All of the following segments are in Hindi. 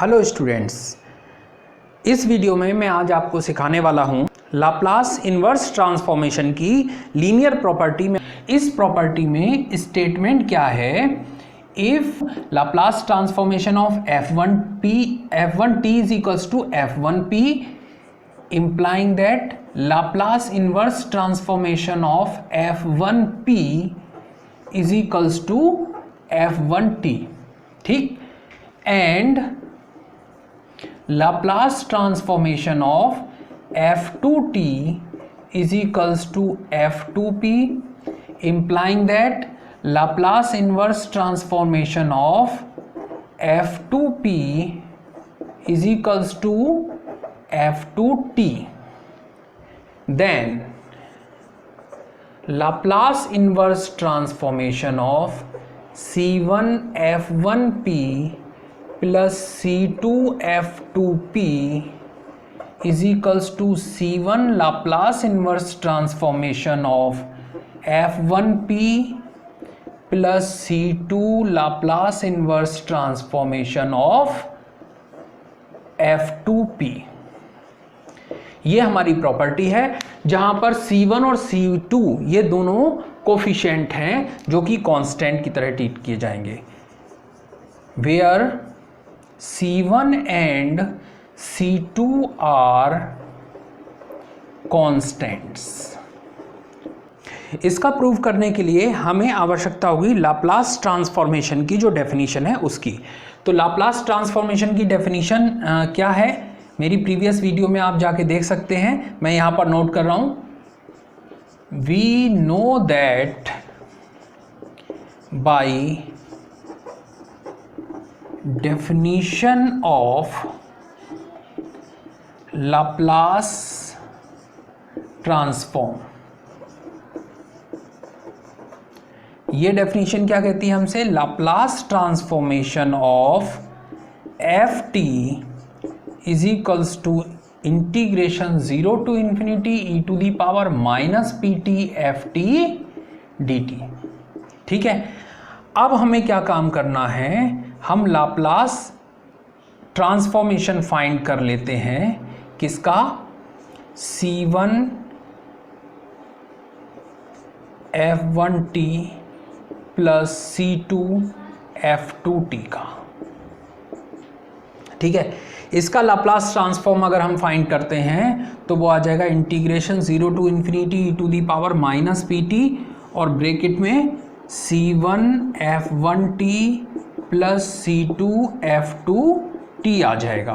हेलो स्टूडेंट्स, इस वीडियो में मैं आज आपको सिखाने वाला हूं लाप्लास इनवर्स ट्रांसफॉर्मेशन की लीनियर प्रॉपर्टी में। इस प्रॉपर्टी में स्टेटमेंट क्या है? If Laplace transformation of f1t is equals to f1p, implying that Laplace inverse transformation of f1p is equals to f1t, ठीक, and Laplace transformation of f2t is equals to f2p, implying that Laplace inverse transformation of f2p is equals to f2t. Then Laplace inverse transformation of c1 f1p plus c2 f2p is equals to c1 Laplace inverse transformation of f1p plus c2 Laplace inverse transformation of f2p। ये हमारी प्रॉपर्टी है जहां पर c1 और c2 ये दोनों कोफिशिएंट हैं जो कि कांस्टेंट की तरह ट्रीट किए जाएंगे। Where c1 and c2 are constants. इसका प्रूव करने के लिए हमें आवश्यकता होगी लाप्लास ट्रांसफॉर्मेशन की जो डेफिनेशन है उसकी। तो लाप्लास ट्रांसफॉर्मेशन की डेफिनेशन क्या है? मेरी प्रीवियस वीडियो में आप जाके देख सकते हैं, मैं यहां पर नोट कर रहा हूं। We know that by definition of Laplace transform, ये डेफिनेशन क्या कहती है हमसे? Laplace transformation of F T is equals to integration 0 to infinity E to the power minus P T F T D T. ठीक है, अब हमें क्या काम करना है? हम लाप्लास ट्रांसफॉर्मेशन फाइंड कर लेते हैं। किसका? c1 f1t plus c2 f2t का। ठीक है, इसका लाप्लास ट्रांसफॉर्म अगर हम फाइंड करते हैं तो वो आ जाएगा integration 0 to infinity E to the power minus P T और ब्रैकेट में c1 f1t plus c2 f2t आ जाएगा।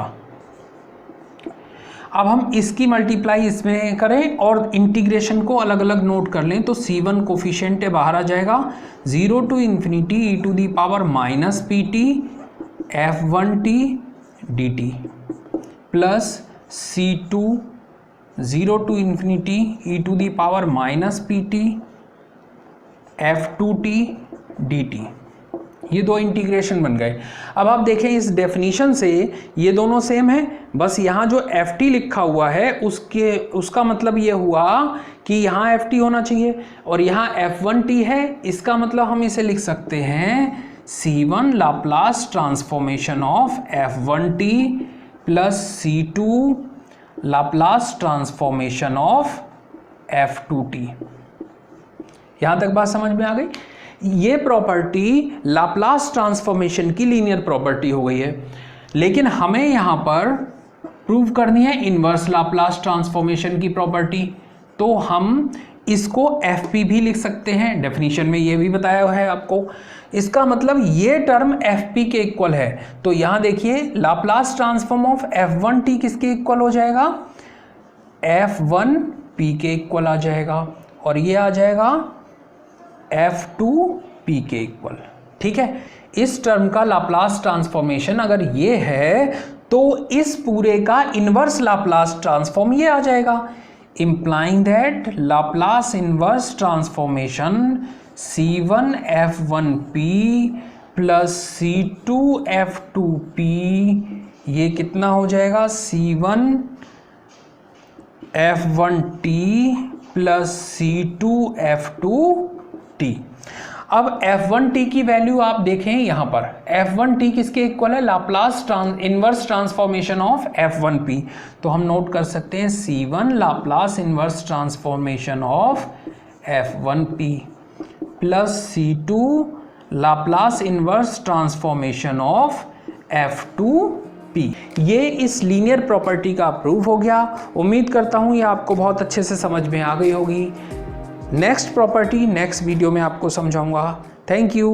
अब हम इसकी मल्टीप्लाई इसमें करें और इंटीग्रेशन को अलग अलग नोट कर लें तो c1 कोफिशिएंट है, बाहर आ जाएगा 0 to infinity E to the power minus P T f1t dt plus c2 0 to infinity E to the power minus P T f2t dt। ये दो इंटीग्रेशन बन गए। अब आप देखें इस डेफिनेशन से ये दोनों सेम है, बस यहाँ जो ft लिखा हुआ है उसका मतलब ये हुआ कि यहाँ ft होना चाहिए और यहाँ f1t है। इसका मतलब हम इसे लिख सकते हैं c1 Laplace transformation of f1t plus c2 Laplace transformation of f2t। यहाँ तक बात समझ में आ गई? ये प्रॉपर्टी लाप्लास ट्रांसफॉर्मेशन की लीनियर प्रॉपर्टी हो गई है, लेकिन हमें यहाँ पर प्रूव करनी है इनवर्स लाप्लास ट्रांसफॉर्मेशन की प्रॉपर्टी। तो हम इसको fp भी लिख सकते हैं, डेफिनेशन में ये भी बताया हुआ है आपको। इसका मतलब ये टर्म fp के इक्वल है। तो यहाँ देखिए लाप्लास ट्रांसफॉर्म ऑफ f1t किसके इक्वल हो जाएगा? f1p के इक्वल आ जाएगा और ये आ जाएगा f2p के इक्वल। ठीक है, इस टर्म का लाप्लास ट्रांसफॉर्मेशन अगर ये है तो इस पूरे का इनवर्स लाप्लास ट्रांसफॉर्म ये आ जाएगा, implying that Laplace inverse transformation c1 f1p plus c2 f2p ये कितना हो जाएगा? c1 f1t plus c2 f2t। अब F1t की वैल्यू आप देखें यहाँ पर, F1t किसके इक्वल है, Laplace inverse transformation of F1p। तो हम नोट कर सकते हैं C1 Laplace inverse transformation of F1p plus C2 Laplace inverse transformation of F2p। ये इस लीनियर प्रॉपर्टी का प्रूव हो गया। उम्मीद करता हूँ ये आपको बहुत अच्छे से समझ में आ गई होगी। नेक्स्ट प्रॉपर्टी नेक्स्ट वीडियो में आपको समझाऊंगा। Thank you.